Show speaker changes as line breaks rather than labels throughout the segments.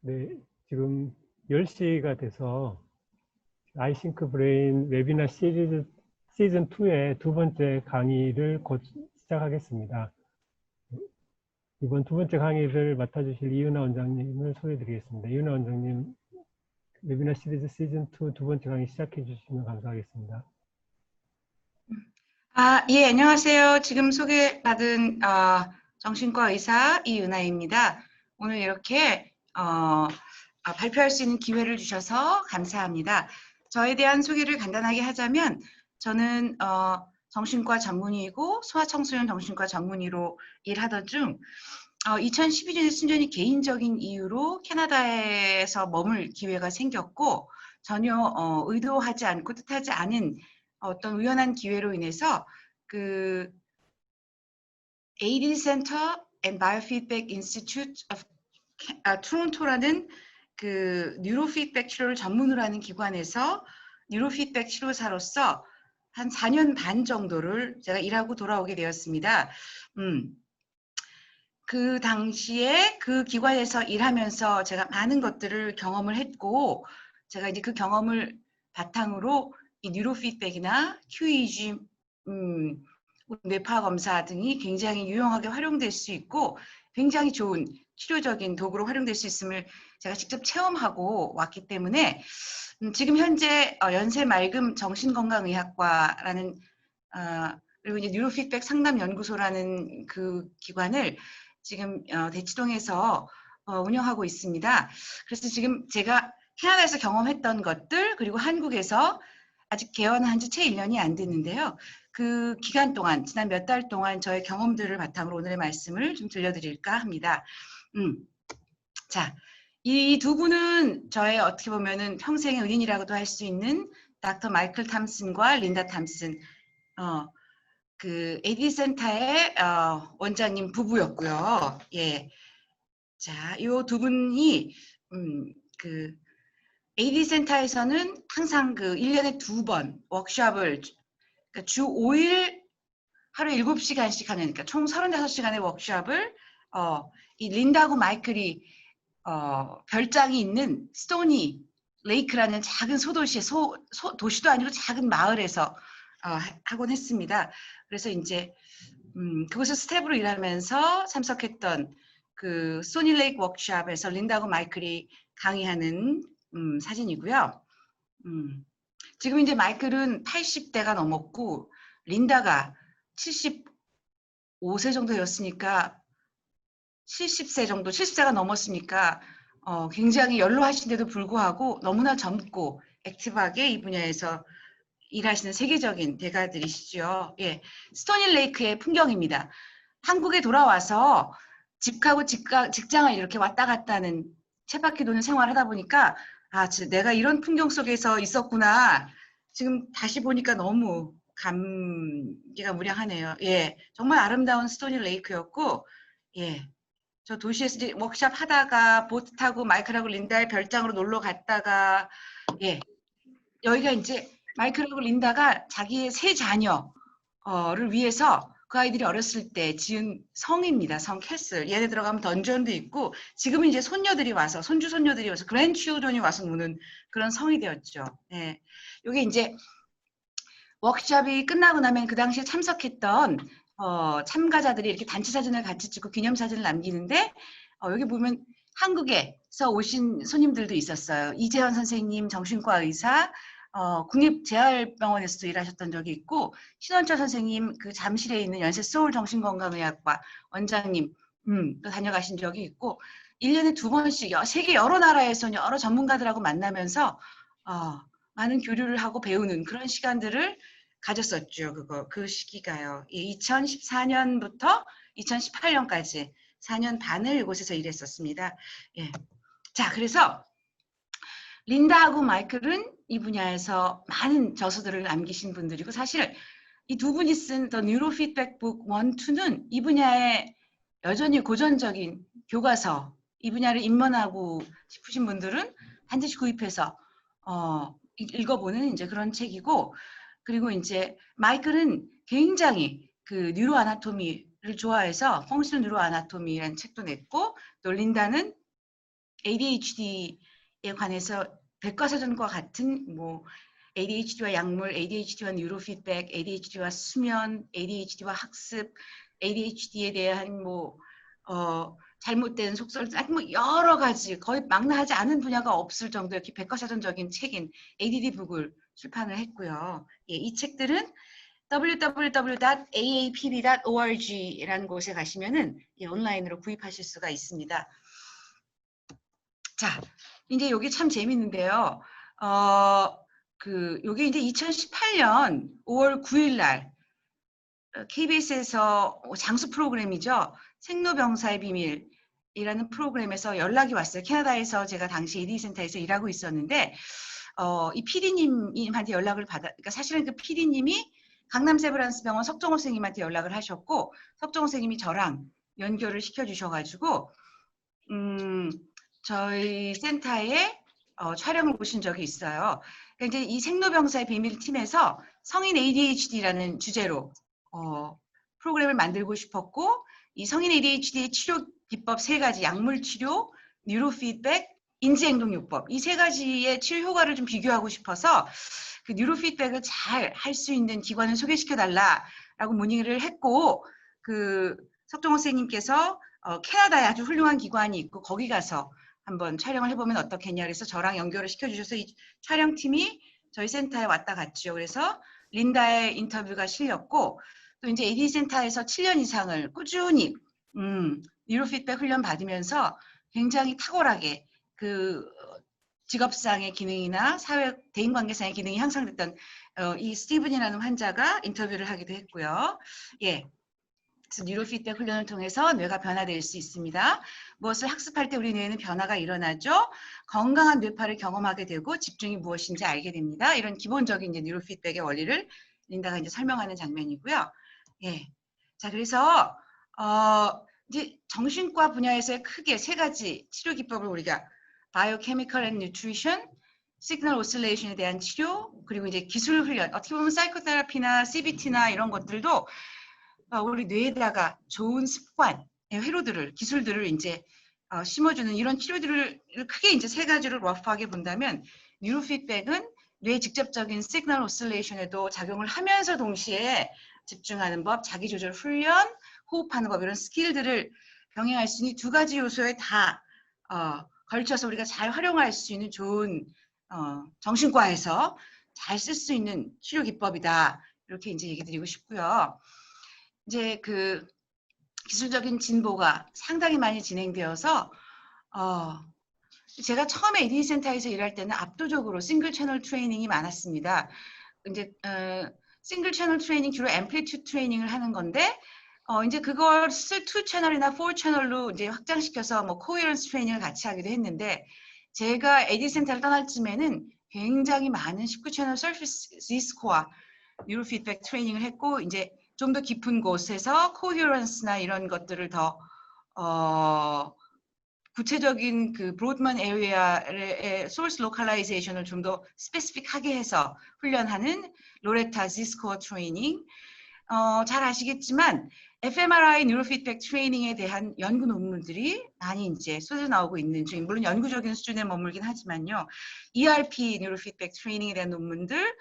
네, 지금 10시가 돼서 아이싱크 브레인 웨비나 시리즈 시즌 2의 두 번째 강의를 곧 시작하겠습니다. 이번 두 번째 강의를 맡아주실 이윤아 원장님을 소개해드리겠습니다. 이윤아 원장님, 웨비나 시리즈 시즌 2 두 번째 강의 시작해 주시면 감사하겠습니다.
예, 안녕하세요. 지금 소개받은 정신과 의사 이윤아입니다. 오늘 이렇게 발표할 수 있는 기회를 주셔서 감사합니다. 저에 대한 소개를 간단하게 하자면 저는 정신과 전문의이고 소아청소년 정신과 전문의로 일하던 중 2012년에 순전히 개인적인 이유로 캐나다에서 머물 기회가 생겼고 전혀 의도하지 않고 뜻하지 않은 어떤 우연한 기회로 인해서 그 AD Center and Biofeedback Institute of 토론토라는 그 뉴로피드백 치료를 전문으로 하는 기관에서 뉴로피드백 치료사로서 한 4년 반 정도를 제가 일하고 돌아오게 되었습니다. 그 당시에 그 기관에서 일하면서 제가 많은 것들을 경험을 했고, 제가 이제 그 경험을 바탕으로 이 뉴로피드백이나 QEEG, 뇌파 검사 등이 굉장히 유용하게 활용될 수 있고, 굉장히 좋은 치료적인 도구로 활용될 수 있음을 제가 직접 체험하고 왔기 때문에 지금 현재 연세말금 정신건강의학과라는 그리고 이제 뉴로피드백 상담연구소라는 그 기관을 지금 대치동에서 운영하고 있습니다. 그래서 지금 제가 캐나다에서 경험했던 것들 그리고 한국에서 아직 개원한 지 채 1년이 안 됐는데요. 그 기간 동안 지난 몇 달 동안 저의 경험들을 바탕으로 오늘의 말씀을 좀 들려드릴까 합니다. 자, 이 두 분은 저의 어떻게 보면은 평생의 은인이라고도 할 수 있는 닥터 마이클 탐슨과 린다 탐슨, 그 AD 센터의 원장님 부부였고요. 예. 자, 이 두 분이 그 AD 센터에서는 항상 그 1년에 2번 워크숍을 그러니까 주 5일 하루에 7시간씩 하는 그러니까 총 35시간의 워크숍을 이 린다하고 마이클이 별장이 있는 스토니 레이크라는 작은 소도시의 도시도 아니고 작은 마을에서 하곤 했습니다. 그래서 이제 그곳에서 스텝으로 일하면서 참석했던 그 스토니 레이크 워크숍에서 린다하고 마이클이 강의하는 사진이고요. 지금 이제 마이클은 80대가 넘었고 린다가 75세 정도 되었으니까 70세 정도, 70세가 넘었으니까 굉장히 연로하신데도 불구하고 너무나 젊고 액티브하게 이 분야에서 일하시는 세계적인 대가들이시죠. 예, 스토니 레이크의 풍경입니다. 한국에 돌아와서 집하고 직장을 이렇게 왔다 갔다 하는 쳇바퀴 도는 생활을 하다 보니까 내가 이런 풍경 속에서 있었구나. 지금 다시 보니까 너무 감기가 무량하네요. 예, 정말 아름다운 스토니 레이크였고, 예, 저 도시에서 이제 워크숍 하다가 보트 타고 마이클하고 린다의 별장으로 놀러 갔다가, 예, 여기가 이제 마이클하고 린다가 자기의 세 자녀를 위해서 그 아이들이 어렸을 때 지은 성입니다. 성 캐슬. 얘네 들어가면 던전도 있고 지금은 이제 손녀들이 와서 손주 손녀들이 와서 그랜치ildren이 와서 노는 그런 성이 되었죠. 예. 이게 이제 워크숍이 끝나고 나면 그 당시에 참석했던 참가자들이 이렇게 단체 사진을 같이 찍고 기념 사진을 남기는데 여기 보면 한국에서 오신 손님들도 있었어요. 이재현 선생님 정신과 의사, 국립재활병원에서도 일하셨던 적이 있고 신원철 선생님 그 잠실에 있는 연세 서울정신건강의학과 원장님 또 다녀가신 적이 있고 1년에 2번씩 세계 여러 나라에서 여러 전문가들하고 만나면서 많은 교류를 하고 배우는 그런 시간들을 가졌었죠. 그 시기가요. 2014년부터 2018년까지 4년 반을 이곳에서 일했었습니다. 예. 자, 그래서 린다하고 마이클은 이 분야에서 많은 저서들을 남기신 분들이고 사실 이 두 분이 쓴 The Neurofeedback Book 1, 2는 이 분야에 여전히 고전적인 교과서, 이 분야를 입문하고 싶으신 분들은 반드시 구입해서 읽어보는 이제 그런 책이고, 그리고 이제 마이클은 굉장히 그 뉴로 아나토미를 좋아해서 펑셔널 뉴로 아나토미라는 책도 냈고, 또 린다는 ADHD에 관해서 백과사전과 같은 뭐 ADHD와 약물, ADHD와 뉴로 피드백, ADHD와 수면, ADHD와 학습, ADHD에 대한 뭐 잘못된 속설들, 뭐 여러 가지 거의 망라하지 않은 분야가 없을 정도의 이렇게 백과사전적인 책인 ADD 북을 출판을 했고요. 예, 이 책들은 www.aapb.org라는 곳에 가시면은 예, 온라인으로 구입하실 수가 있습니다. 자, 이제 여기 참 재밌는데요. 요게 이제 2018년 5월 9일 날 KBS에서 장수 프로그램이죠. 생로병사의 비밀이라는 프로그램에서 연락이 왔어요. 캐나다에서 제가 당시 AD센터에서 일하고 있었는데 이 PD님한테 연락을 그러니까 사실은 그 PD님이 강남 세브란스 병원 석정호 선생님한테 연락을 하셨고 석정호 선생님이 저랑 연결을 시켜주셔가지고 저희 센터에 촬영을 오신 적이 있어요. 그러니까 이제 이 생로병사의 비밀 팀에서 성인 ADHD라는 주제로 프로그램을 만들고 싶었고 이 성인 ADHD 치료 기법 3가지 약물 치료, 뉴로 피드백, 인지행동요법 이 3가지의 치료 효과를 좀 비교하고 싶어서 그 뉴로 피드백을 잘 할 수 있는 기관을 소개시켜 달라라고 문의를 했고 그 석정호 선생님께서 캐나다에 아주 훌륭한 기관이 있고 거기 가서 한번 촬영을 해보면 어떻겠냐 그래서 저랑 연결을 시켜주셔서 이 촬영팀이 저희 센터에 왔다 갔죠. 그래서 린다의 인터뷰가 실렸고 또 이제 AD 센터에서 7년 이상을 꾸준히 뉴로 피드백 훈련 받으면서 굉장히 탁월하게 그 직업상의 기능이나 사회 대인관계상의 기능이 향상됐던 이 스티븐이라는 환자가 인터뷰를 하기도 했고요. 예. 그래서 뉴로 피드백 훈련을 통해서 뇌가 변화될 수 있습니다. 무엇을 학습할 때 우리 뇌에는 변화가 일어나죠. 건강한 뇌파를 경험하게 되고 집중이 무엇인지 알게 됩니다. 이런 기본적인 이제 뉴로 피드백의 원리를 린다가 이제 설명하는 장면이고요. 예. 자, 그래서 이제 정신과 분야에서의 크게 3가지 치료 기법을 우리가 바이오케미컬 앤 뉴트리션, 시그널 오실레이션에 대한 치료, 그리고 이제 기술 훈련, 어떻게 보면 사이코테라피나 CBT나 이런 것들도 우리 뇌에다가 좋은 습관, 회로들을, 기술들을 이제 심어주는 이런 치료들을 크게 이제 3가지를 러프하게 본다면 뉴로 피드백은 뇌 직접적인 시그널 오실레이션에도 작용을 하면서 동시에 집중하는 법, 자기조절 훈련, 호흡하는 법 이런 스킬들을 병행할 수 있는 2가지 요소에 다 걸쳐서 우리가 잘 활용할 수 있는 좋은 정신과에서 잘 쓸 수 있는 치료 기법이다. 이렇게 이제 얘기 드리고 싶고요. 이제 그 기술적인 진보가 상당히 많이 진행되어서 제가 처음에 AD 센터에서 일할 때는 압도적으로 싱글 채널 트레이닝이 많았습니다. 이제 싱글 채널 트레이닝 주로 앰플리튜드 트레이닝을 하는 건데 이제 그것을 2 채널이나 4 채널로 이제 확장시켜서 뭐 코헤런스 트레이닝을 같이 하기도 했는데 제가 AD 센터를 떠날 쯤에는 굉장히 많은 19 채널 서피스 디스코어 뉴로 피드백 트레이닝을 했고 이제 좀 더 깊은 곳에서 코헤런스나 이런 것들을 더 구체적인 그 브로드만 에리아의 소스 로컬라이제이션을 좀 더 스페시픽하게 해서 훈련하는 로레타 지스코어 트레이닝 잘 아시겠지만 fMRI 뉴로 피드백 트레이닝에 대한 연구 논문들이 많이 이제 쏟아 나오고 있는 중 물론 연구적인 수준에 머물긴 하지만요. ERP 뉴로 피드백 트레이닝에 대한 논문들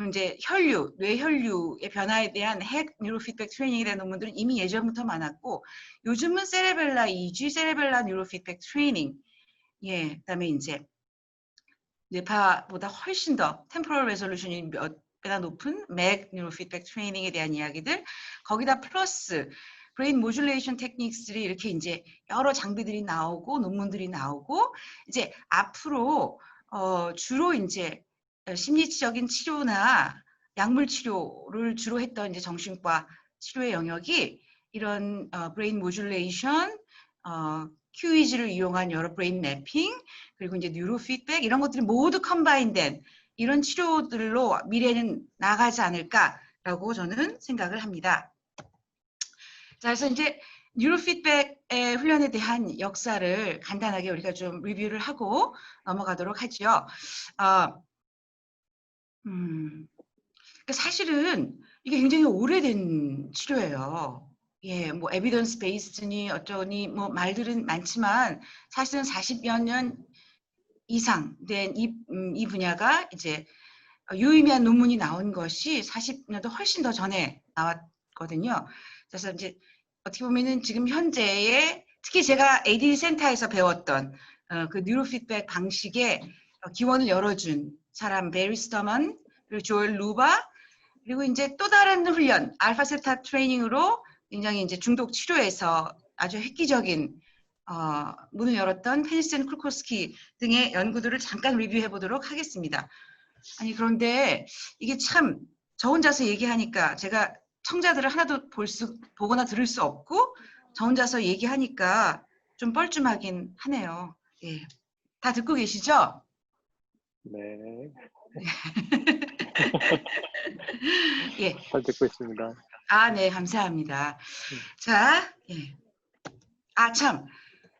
이제 혈류, 뇌혈류의 변화에 대한 핵 뉴로 피드백 트레이닝에 대한 논문들은 이미 예전부터 많았고 요즘은 세레벨라 EEG, 세레벨라 뉴로 피드백 트레이닝 예, 그다음에 이제 뇌파보다 훨씬 더 템포럴 레졸루션이 몇 배나 높은 맥 뉴로 피드백 트레이닝에 대한 이야기들 거기다 플러스 브레인 모듈레이션 테크닉스들이 이렇게 이제 여러 장비들이 나오고 논문들이 나오고 이제 앞으로 주로 이제 심리적인 치료나 약물 치료를 주로 했던 이제 정신과 치료의 영역이 이런 브레인 모듈레이션, QEEG를 이용한 여러 브레인 매핑, 그리고 이제 뉴로 피드백 이런 것들이 모두 컴바인된 이런 치료들로 미래는 나가지 않을까라고 저는 생각을 합니다. 자, 그래서 이제 뉴로 피드백의 훈련에 대한 역사를 간단하게 우리가 좀 리뷰를 하고 넘어가도록 하죠. 사실은 이게 굉장히 오래된 치료예요. 예, 뭐 에비던스 베이스니 어쩌니 뭐 말들은 많지만 사실은 40여 년 이상 된 이 분야가 이제 유의미한 논문이 나온 것이 40년도 훨씬 더 전에 나왔거든요. 그래서 이제 어떻게 보면은 지금 현재의 특히 제가 AD 센터에서 배웠던 그 뉴로 피드백 방식의 기원을 열어준 사람 베리 스터먼 그리고 조엘 루바 그리고 이제 또 다른 훈련 알파 세타 트레이닝으로 굉장히 이제 중독 치료에서 아주 획기적인 문을 열었던 페니실린 크루코스키 등의 연구들을 잠깐 리뷰해 보도록 하겠습니다. 아니 그런데 이게 참 저 혼자서 얘기하니까 제가 청자들을 하나도 보거나 들을 수 없고 저 혼자서 얘기하니까 좀 뻘쭘하긴 하네요. 예. 다 듣고 계시죠?
네,
예.
잘 듣고 있습니다.
아, 네, 감사합니다. 자, 예. 아, 참.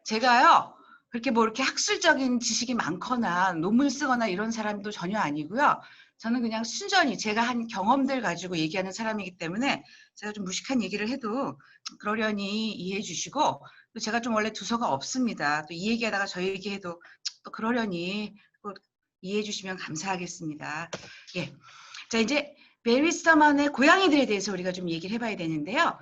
제가요, 그렇게 뭐 이렇게 학술적인 지식이 많거나 논문 쓰거나 이런 사람도 전혀 아니고요. 저는 그냥 순전히 제가 한 경험들 가지고 얘기하는 사람이기 때문에 제가 좀 무식한 얘기를 해도 그러려니 이해해 주시고 또 제가 좀 원래 두서가 없습니다. 또 이 얘기하다가 저 얘기해도 또 그러려니 꼭 이해해 주시면 감사하겠습니다. 예. 자, 이제 베리 스터먼의 고양이들에 대해서 우리가 좀 얘기를 해봐야 되는데요.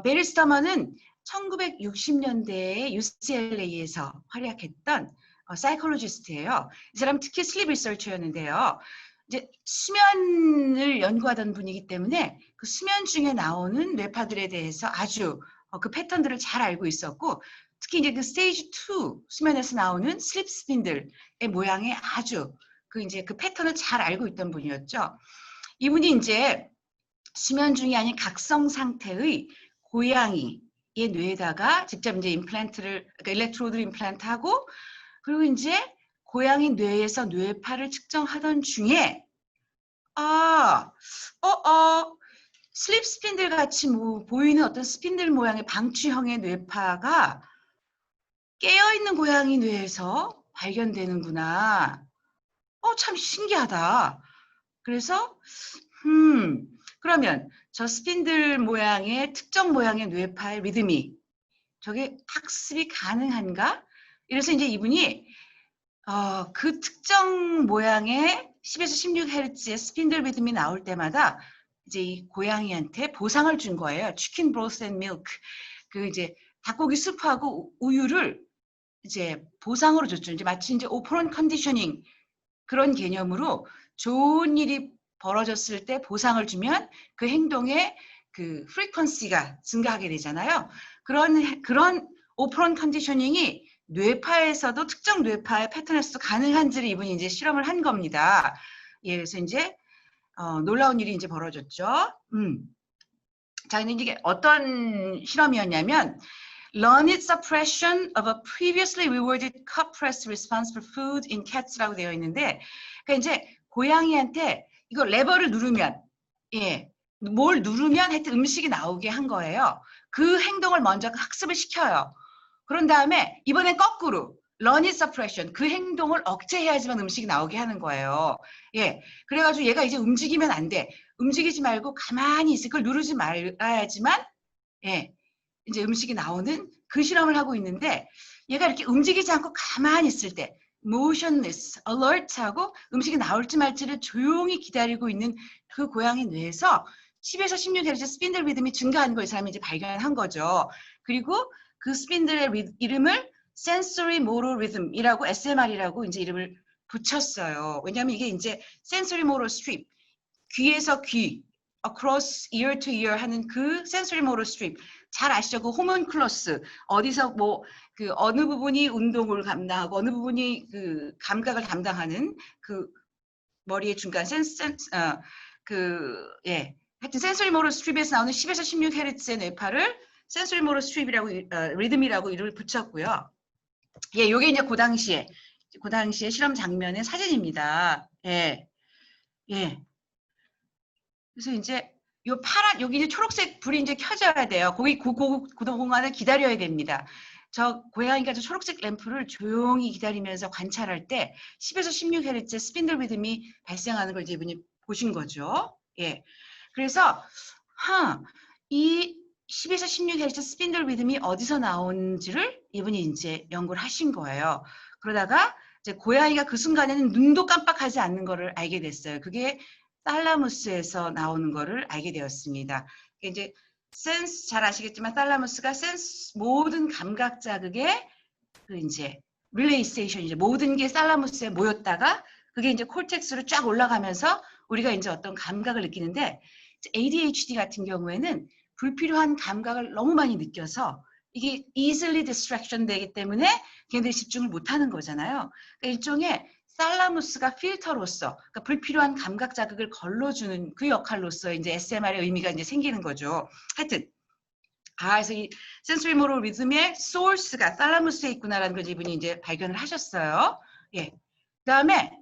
베리 스터먼은 1960년대에 UCLA에서 활약했던 사이콜로지스트예요. 이 사람 특히 슬립 리서처였는데요. 이제 수면을 연구하던 분이기 때문에 그 수면 중에 나오는 뇌파들에 대해서 아주 그 패턴들을 잘 알고 있었고 특히 이제 그 스테이지 2 수면에서 나오는 슬립 스핀들의 모양에 아주 그 패턴을 잘 알고 있던 분이었죠. 이분이 이제 수면 중이 아닌 각성 상태의 고양이의 뇌에다가 직접 이제 그러니까 일렉트로드를 임플란트하고 그리고 이제 고양이 뇌에서 뇌파를 측정하던 중에 슬립 스핀들 같이 보이는 어떤 스핀들 모양의 방추형의 뇌파가 깨어있는 고양이 뇌에서 발견되는구나. 참 신기하다. 그래서 그러면 저 스핀들 모양의 특정 모양의 뇌파의 리듬이 저게 학습이 가능한가? 이래서 이제 이분이 그 특정 모양의 10에서 16Hz의 스핀들 리듬이 나올 때마다 이제 이 고양이한테 보상을 준 거예요. 치킨 브로스 앤 밀크. 그 이제 닭고기 수프하고 우유를 이제 보상으로 줬죠. 이제 마치 이제 오퍼런 컨디셔닝 그런 개념으로 좋은 일이 벌어졌을 때 보상을 주면 그 행동의 그 프리퀀시가 증가하게 되잖아요. 그런 오퍼런 컨디셔닝이 뇌파에서도 특정 뇌파의 패턴에서도 가능한지를 이분이 이제 실험을 한 겁니다. 예, 그래서 이제 놀라운 일이 이제 벌어졌죠. 자, 근데 이게 어떤 실험이었냐면 Learned suppression of a previously rewarded cup press response for food in cats라고 되어 있는데, 그러니까 이제 고양이한테 이거 레버를 누르면, 뭘 누르면 하여튼 음식이 나오게 한 거예요. 그 행동을 먼저 학습을 시켜요. 그런 다음에 이번엔 거꾸로 learned suppression, 그 행동을 억제해야지만 음식이 나오게 하는 거예요. 예, 그래가지고 얘가 이제 움직이면 안 돼. 움직이지 말고 가만히 있을 걸 누르지 말아야지만, 이제 음식이 나오는 그 실험을 하고 있는데 얘가 이렇게 움직이지 않고 가만히 있을 때 motionless, alert하고 음식이 나올지 말지를 조용히 기다리고 있는 그 고양이 뇌에서 10에서 16Hz 스핀들 리듬이 증가하는 걸 이 사람이 이제 발견한 거죠. 그리고 그 스핀들의 이름을 sensory motor rhythm이라고 SMR이라고 이제 이름을 붙였어요. 왜냐하면 이게 이제 sensory motor strip, 귀에서 귀, across ear to ear 하는 그 sensory motor strip 잘 아시죠? 그 호문클러스 어디서 뭐 그 어느 부분이 운동을 감당하고 어느 부분이 그 감각을 담당하는 그 머리의 중간 하여튼 센서리 모터 스트립에서 나오는 10에서 16Hz의 뇌파를 센서리 모터 스트립이라고 리듬이라고 이름을 붙였고요. 예, 요게 이제 그 당시에 실험 장면의 사진입니다. 예. 그래서 이제 요 파란 여기 이제 초록색 불이 이제 켜져야 돼요. 거기 그 동안을 기다려야 됩니다. 저 고양이가 저 초록색 램프를 조용히 기다리면서 관찰할 때 10에서 16Hz 스핀들 리듬이 발생하는 걸 이제 이분이 보신 거죠. 예. 그래서 이 10에서 16Hz 스핀들 리듬이 어디서 나오는지를 이분이 이제 연구를 하신 거예요. 그러다가 이제 고양이가 그 순간에는 눈도 깜빡하지 않는 거를 알게 됐어요. 그게 탈라무스에서 나오는 거를 알게 되었습니다. 이제 센스 잘 아시겠지만 탈라무스가 센스 모든 감각 자극의 그 이제 릴레이 스테이션 이제 모든 게 탈라무스에 모였다가 그게 이제 콜텍스로 쫙 올라가면서 우리가 이제 어떤 감각을 느끼는데 ADHD 같은 경우에는 불필요한 감각을 너무 많이 느껴서 이게 easily distraction 되기 때문에 걔네들이 집중을 못하는 거잖아요. 그러니까 일종의 탈라무스가 필터로서 그러니까 불필요한 감각 자극을 걸러주는 그 역할로서 이제 SMR의 의미가 이제 생기는 거죠. 하여튼 그래서 이 sensory motor rhythm의 source가 탈라무스에 있구나라는 걸 이분이 이제 발견을 하셨어요. 예. 그다음에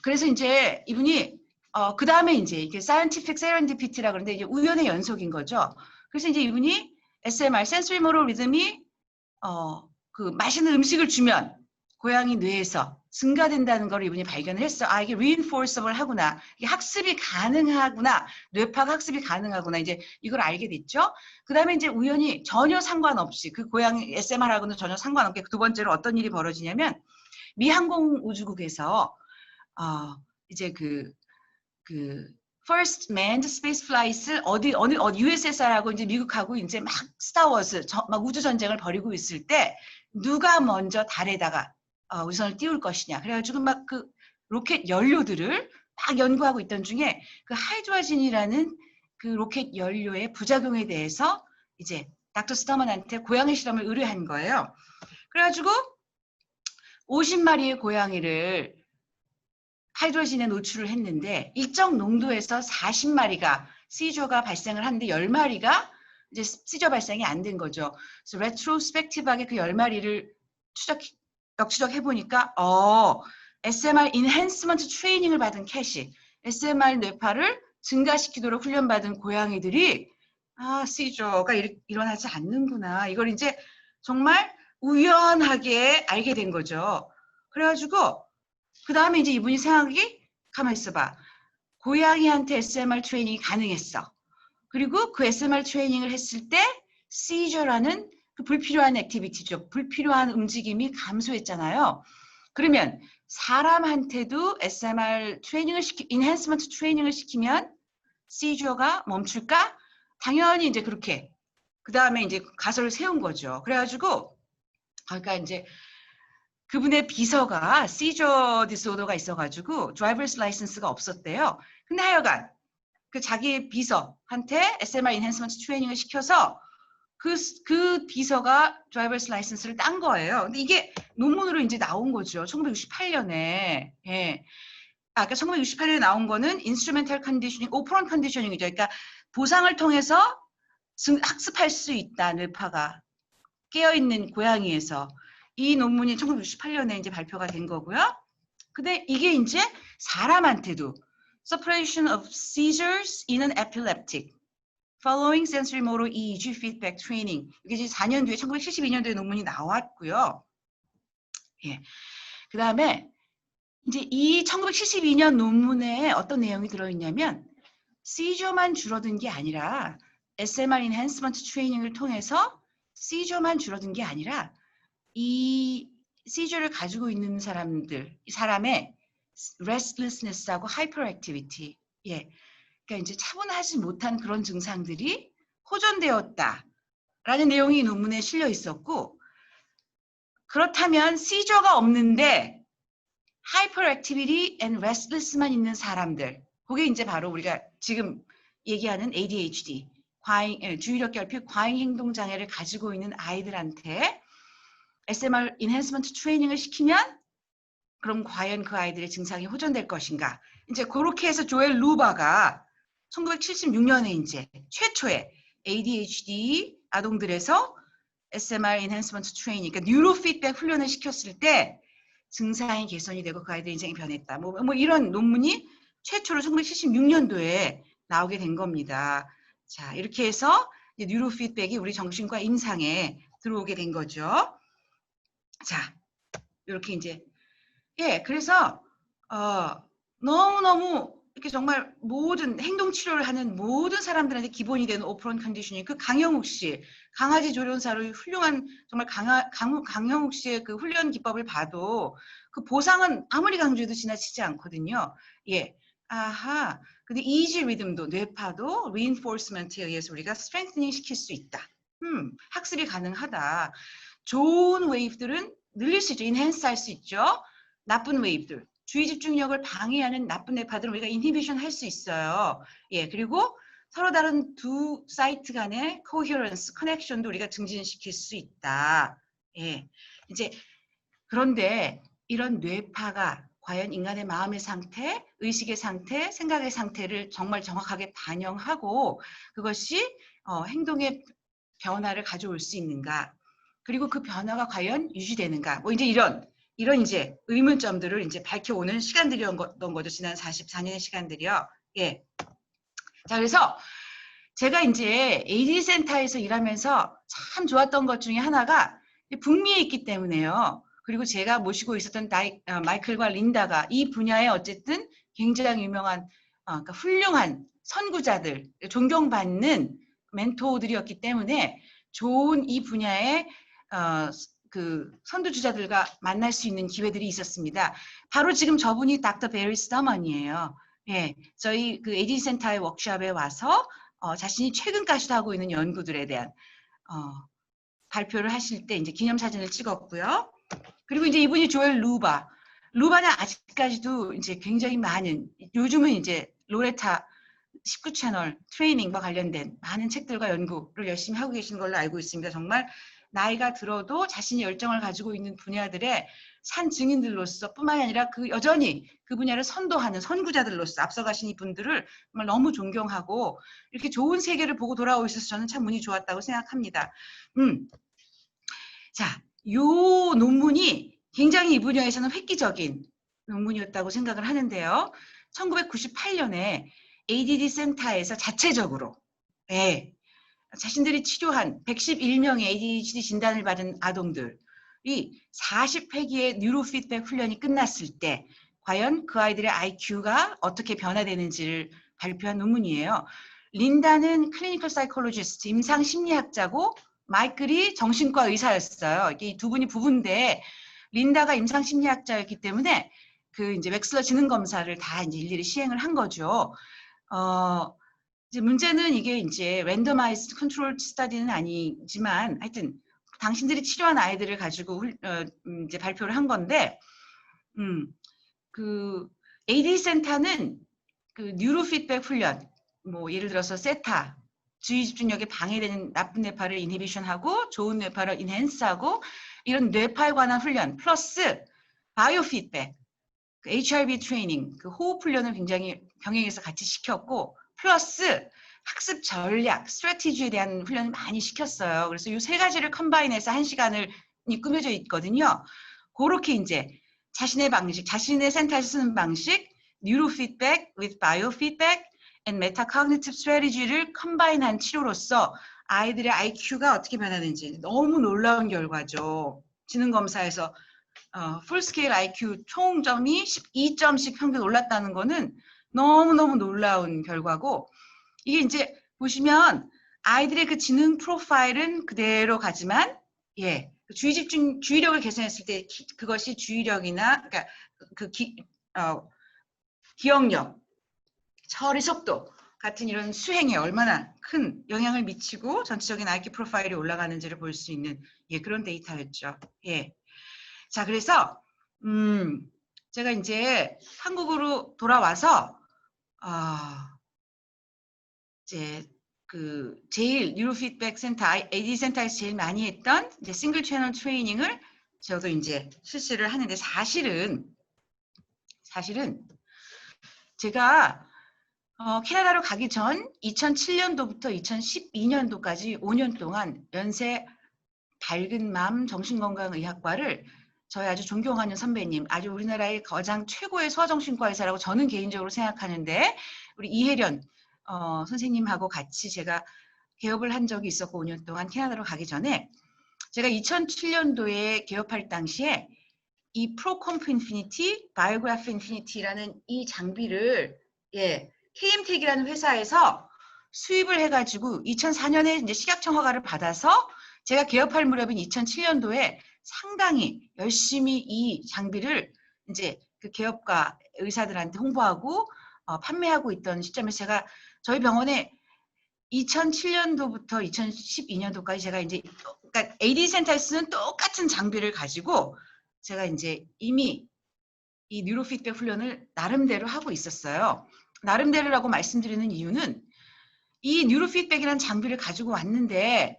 그래서 이제 이분이 그 다음에 이제 이게 scientific serendipity라 그러는데 이제 우연의 연속인 거죠. 그래서 이제 이분이 SMR, sensory motor rhythm이 그 맛있는 음식을 주면 고양이 뇌에서 증가된다는 걸 이분이 발견을 했어. 이게 reinforceable 하구나. 이게 학습이 가능하구나. 뇌파가 학습이 가능하구나. 이제 이걸 알게 됐죠. 그 다음에 이제 우연히 전혀 상관없이 그 고양이 SMR하고는 전혀 상관없게 두 번째로 어떤 일이 벌어지냐면 미 항공우주국에서 이제 그 first manned space flight을 어디 USSR하고 이제 미국하고 이제 막 스타워즈 막 우주 전쟁을 벌이고 있을 때 누가 먼저 달에다가 우주선을 띄울 것이냐. 그래가지고 막 그 로켓 연료들을 막 연구하고 있던 중에 그 하이드로진이라는 그 로켓 연료의 부작용에 대해서 이제 닥터 스터먼한테 고양이 실험을 의뢰한 거예요. 그래가지고 50마리의 고양이를 하이드로진에 노출을 했는데 일정 농도에서 40마리가 시저가 발생을 하는데 10마리가 이제 시저 발생이 안 된 거죠. 그래서 레트로스펙티브하게 그 10마리를 역추적해 보니까 SMR 인핸스먼트 트레이닝을 받은 캣이 SMR 뇌파를 증가시키도록 훈련받은 고양이들이 시저가 일어나지 않는구나. 이걸 이제 정말 우연하게 알게 된 거죠. 그래가지고 그 다음에 이제 이분이 생각이 가만히 있어봐. 고양이한테 SMR 트레이닝이 가능했어. 그리고 그 SMR 트레이닝을 했을 때 시저라는 그 불필요한 액티비티죠. 불필요한 움직임이 감소했잖아요. 그러면 사람한테도 SMR 트레이닝을 인핸스먼트 트레이닝을 시키면 시저가 멈출까? 당연히 이제 그렇게 그 다음에 이제 가설을 세운 거죠. 그래가지고 그러니까 이제 그분의 비서가 시저 디스오더가 있어가지고 드라이버스 라이선스가 없었대요. 근데 하여간 그 자기 비서한테 SMR 인핸스먼트 트레이닝을 시켜서 그 비서가 드라이버스 라이선스를 딴 거예요. 근데 이게 논문으로 이제 나온 거죠. 1968년에. 예. 아까 1968년에 나온 거는 인스트루멘탈 컨디셔닝, 오퍼런 컨디셔닝이죠. 그러니까 보상을 통해서 학습할 수 있다. 뇌파가 깨어있는 고양이에서. 이 논문이 1968년에 이제 발표가 된 거고요. 근데 이게 이제 사람한테도 suppression of seizures in an epileptic following sensory motor EEG feedback training. 이게 이제 4년 뒤에 1972년도에 논문이 나왔고요. 예. 그 다음에 이제 이 1972년 논문에 어떤 내용이 들어있냐면 시저만 줄어든 게 아니라 SMR enhancement 트레이닝을 통해서 시저만 줄어든 게 아니라 이 시저를 가지고 있는 사람들, 이 사람의 restlessness하고 hyperactivity, 예, 그러니까 이제 차분하지 못한 그런 증상들이 호전되었다라는 내용이 이 논문에 실려 있었고, 그렇다면 시저가 없는데 hyperactivity and restless만 있는 사람들, 그게 이제 바로 우리가 지금 얘기하는 ADHD, 주의력 결핍 과잉 행동 장애를 가지고 있는 아이들한테 SMR 인핸스먼트 트레이닝을 시키면 그럼 과연 그 아이들의 증상이 호전될 것인가? 이제 그렇게 해서 조엘 루바가 1976년에 이제 최초의 ADHD 아동들에서 SMR 인핸스먼트 트레이닝, 그러니까 뉴로 피드백 훈련을 시켰을 때 증상이 개선이 되고 그 아이들의 인생이 변했다. 뭐 이런 논문이 최초로 1976년도에 나오게 된 겁니다. 자, 이렇게 해서 뉴로 피드백이 우리 정신과 임상에 들어오게 된 거죠. 자, 이렇게 이제 그래서 너무너무 이렇게 정말 모든 행동 치료를 하는 모든 사람들한테 기본이 되는 오프런 컨디셔닝, 그 강영욱 씨, 강아지 조련사로 훌륭한 정말 강영욱 씨의 그 훈련 기법을 봐도 그 보상은 아무리 강조해도 지나치지 않거든요. 예, 아하. 근데 이지 리듬도 뇌파도 reinforcement에 의해서 우리가 strengthening 시킬 수 있다. 학습이 가능하다. 좋은 웨이브들은 늘릴 수 있죠. enhance 할 수 있죠. 나쁜 웨이브들, 주의 집중력을 방해하는 나쁜 뇌파들은 우리가 인히비션 할 수 있어요. 예, 그리고 서로 다른 두 사이트 간의 coherence, 커넥션도 우리가 증진시킬 수 있다. 예, 이제 그런데 이런 뇌파가 과연 인간의 마음의 상태, 의식의 상태, 생각의 상태를 정말 정확하게 반영하고 그것이 행동의 변화를 가져올 수 있는가? 그리고 그 변화가 과연 유지되는가? 뭐 이제 이런 이제 의문점들을 이제 밝혀오는 시간들이었던 거죠. 지난 44년의 시간들이요. 예. 자, 그래서 제가 이제 AD 센터에서 일하면서 참 좋았던 것 중에 하나가 북미에 있기 때문에요. 그리고 제가 모시고 있었던 마이클과 린다가 이 분야에 어쨌든 굉장히 유명한, 그러니까 훌륭한 선구자들, 존경받는 멘토들이었기 때문에 좋은 이 분야의 그 선두주자들과 만날 수 있는 기회들이 있었습니다. 바로 지금 저분이 닥터 베리 스터먼이에요. 예, 저희 그 AD 센터의 워크숍에 와서 자신이 최근까지도 하고 있는 연구들에 대한 발표를 하실 때 이제 기념사진을 찍었고요. 그리고 이제 이분이 조엘 루바는 아직까지도 이제 굉장히 많은, 요즘은 이제 로레타 19채널 트레이닝과 관련된 많은 책들과 연구를 열심히 하고 계신 걸로 알고 있습니다. 정말 나이가 들어도 자신이 열정을 가지고 있는 분야들의 산 증인들로서 뿐만이 아니라 그 여전히 그 분야를 선도하는 선구자들로서 앞서가신 이 분들을 정말 너무 존경하고 이렇게 좋은 세계를 보고 돌아오셔서 저는 참 운이 좋았다고 생각합니다. 자, 요 논문이 굉장히 이 분야에서는 획기적인 논문이었다고 생각을 하는데요. 1998년에 ADD 센터에서 자체적으로 자신들이 치료한 111명의 ADHD 진단을 받은 아동들이 40회기의 뉴로 피드백 훈련이 끝났을 때 과연 그 아이들의 IQ가 어떻게 변화되는지를 발표한 논문이에요. 린다는 클리니컬 사이콜로지스트, 임상 심리학자고 마이클이 정신과 의사였어요. 이 두 분이 부부인데 린다가 임상 심리학자였기 때문에 그 이제 웩슬러 지능 검사를 다 이제 일일이 시행을 한 거죠. 이제 문제는 이게 이제 랜더마이즈드 컨트롤 스터디는 아니지만 하여튼 당신들이 치료한 아이들을 가지고 이제 발표를 한 건데 그 AD 센터는 그 뉴로 피드백 훈련, 뭐 예를 들어서 세타, 주의 집중력에 방해되는 나쁜 뇌파를 인히비션하고 좋은 뇌파를 인핸스하고 이런 뇌파에 관한 훈련 플러스 바이오 피드백, 그 HRV 트레이닝, 그 호흡 훈련을 굉장히 병행해서 같이 시켰고 플러스 학습 전략, 스트래티지에 대한 훈련을 많이 시켰어요. 그래서 이 세 가지를 컴바인해서 1시간을 꾸며져 있거든요. 그렇게 이제 자신의 방식, 자신의 센터에서 쓰는 방식, 뉴로 피드백 with biofeedback and metacognitive strategy를 컴바인한 치료로서 아이들의 IQ가 어떻게 변하는지 너무 놀라운 결과죠. 지능검사에서 풀스케일 IQ 총점이 12점씩 평균 올랐다는 거는 너무너무 놀라운 결과고 이게 이제 보시면 아이들의 그 지능 프로파일은 그대로 가지만 주의력을 개선했을 때 그것이 주의력이나 그러니까 기억력, 처리 속도 같은 이런 수행에 얼마나 큰 영향을 미치고 전체적인 IQ 프로파일이 올라가는지를 볼 수 있는 그런 데이터였죠. 자, 그래서 제가 이제 한국으로 돌아와서 이제 그 제일 뉴로 피드백 센터, AD 센터에서 제일 많이 했던 이제 싱글 채널 트레이닝을 저도 이제 실시를 하는데 사실은 제가 캐나다로 가기 전 2007년도부터 2012년도까지 5년 동안 연세 밝은 마음 정신건강의학과를 저희 아주 존경하는 선배님, 아주 우리나라의 가장 최고의 소아정신과 의사라고 저는 개인적으로 생각하는데 우리 이혜련 선생님하고 같이 제가 개업을 한 적이 있었고 5년 동안 캐나다로 가기 전에 제가 2007년도에 개업할 당시에 이 프로컴프 인피니티, 바이오그래프 인피니티라는 이 장비를 예, KM텍이라는 회사에서 수입을 해가지고 2004년에 이제 식약청 허가를 받아서 제가 개업할 무렵인 2007년도에 상당히 열심히 이 장비를 이제 그 개업과 의사들한테 홍보하고 판매하고 있던 시점에서 제가 저희 병원에 2007년도부터 2012년도까지 제가 이제 그러니까 AD 센터에 쓰는 똑같은 장비를 가지고 제가 이제 이미 이 뉴로 피드백 훈련을 나름대로 하고 있었어요. 나름대로라고 말씀드리는 이유는 이 뉴로 피드백이라는 장비를 가지고 왔는데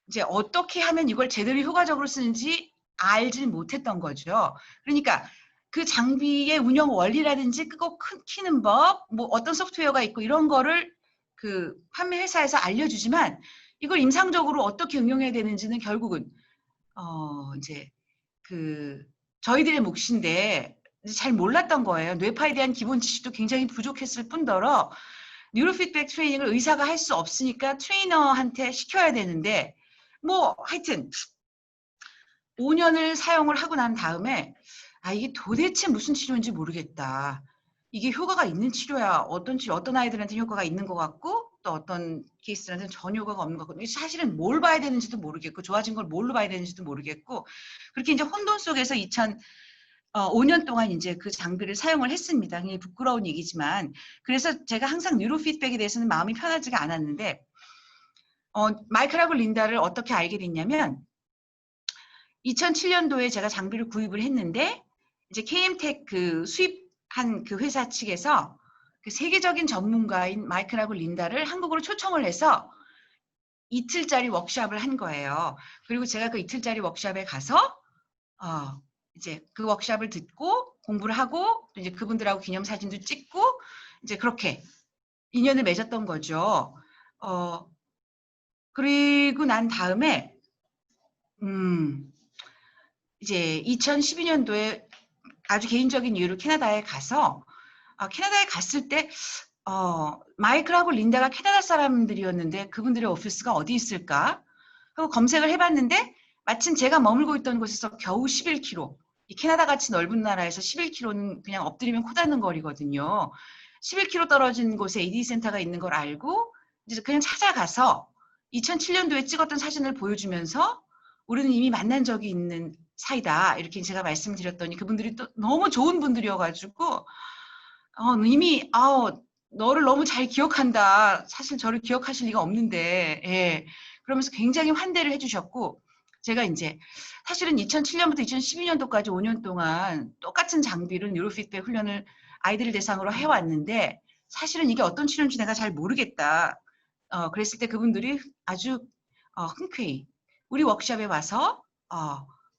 이제 어떻게 하면 이걸 제대로 효과적으로 쓰는지 알지 못했던 거죠. 그러니까 그 장비의 운영 원리라든지 끄고 키는 법, 뭐 어떤 소프트웨어가 있고 이런 거를 그 판매 회사에서 알려주지만 이걸 임상적으로 어떻게 응용해야 되는지는 결국은 이제 그 저희들의 몫인데 잘 몰랐던 거예요. 뇌파에 대한 기본 지식도 굉장히 부족했을 뿐더러 뉴로피드백 트레이닝을 의사가 할 수 없으니까 트레이너한테 시켜야 되는데 뭐 하여튼 5년을 사용을 하고 난 다음에 이게 도대체 무슨 치료인지 모르겠다. 이게 효과가 있는 치료야. 어떤 아이들한테는 효과가 있는 것 같고 또 어떤 케이스들한테는 전혀 효과가 없는 것 같고 사실은 뭘 봐야 되는지도 모르겠고 좋아진 걸 뭘로 봐야 되는지도 모르겠고 그렇게 이제 혼돈 속에서 5년 동안 이제 그 장비를 사용을 했습니다. 굉장히 부끄러운 얘기지만 그래서 제가 항상 뉴로 피드백에 대해서는 마음이 편하지가 않았는데 마이클하고 린다를 어떻게 알게 됐냐면 2007년도에 제가 장비를 구입을 했는데 이제 KM텍 그 수입한 그 회사 측에서 그 세계적인 전문가인 마이클하고 린다를 한국으로 초청을 해서 이틀짜리 워크숍을 한 거예요. 그리고 제가 그 이틀짜리 워크숍에 가서 이제 그 워크숍을 듣고 공부를 하고 또 이제 그분들하고 기념사진도 찍고 이제 그렇게 인연을 맺었던 거죠. 그리고 난 다음에 이제 2012년도에 아주 개인적인 이유로 캐나다에 가서 캐나다에 갔을 때 마이클하고 린다가 캐나다 사람들이었는데 그분들의 오피스가 어디 있을까 하고 검색을 해봤는데 마침 제가 머물고 있던 곳에서 겨우 11km 이 캐나다 같이 넓은 나라에서 11km는 그냥 엎드리면 코 닿는 거리거든요. 11km 떨어진 곳에 AD 센터가 있는 걸 알고 이제 그냥 찾아가서 2007년도에 찍었던 사진을 보여주면서 우리는 이미 만난 적이 있는 사이다 이렇게 제가 말씀드렸더니 그분들이 또 너무 좋은 분들이어가지고 이미 너를 너무 잘 기억한다. 사실 저를 기억하실 리가 없는데 예. 그러면서 굉장히 환대를 해주셨고 제가 이제 사실은 2007년부터 2012년도까지 5년 동안 똑같은 장비로 뉴로피드백 훈련을 아이들을 대상으로 해왔는데 사실은 이게 어떤 치료인지 내가 잘 모르겠다. 그랬을 때 그분들이 아주 흔쾌히 우리 워크숍에 와서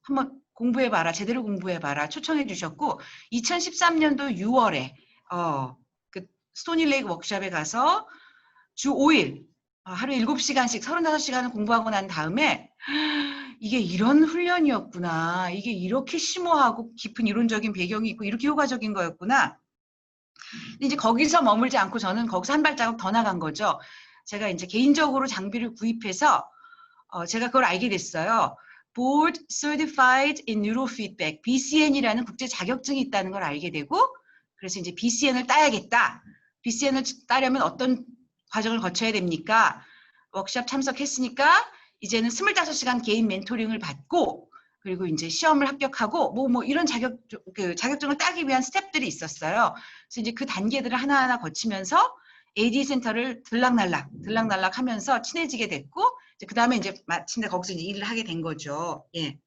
한번 공부해봐라. 제대로 공부해봐라. 초청해 주셨고 2013년도 6월에 그 스토니레이크 워크숍에 가서 주 5일 하루 7시간씩 35시간을 공부하고 난 다음에 이게 이런 훈련이었구나. 이게 이렇게 심오하고 깊은 이론적인 배경이 있고 이렇게 효과적인 거였구나. 근데 이제 거기서 머물지 않고 저는 거기서 한 발자국 더 나간 거죠. 제가 이제 개인적으로 장비를 구입해서 제가 그걸 알게 됐어요. Board Certified in Neurofeedback, BCN이라는 국제 자격증이 있다는 걸 알게 되고 그래서 이제 BCN을 따야겠다. BCN을 따려면 어떤 과정을 거쳐야 됩니까? 워크숍 참석했으니까 이제는 25시간 개인 멘토링을 받고 그리고 이제 시험을 합격하고 뭐 이런 자격증을 따기 위한 스텝들이 있었어요. 그래서 이제 그 단계들을 하나하나 거치면서 AD 센터를 들락날락 하면서 친해지게 됐고 그 다음에 이제 마침내 거기서 이제 일을 하게 된 거죠. 예.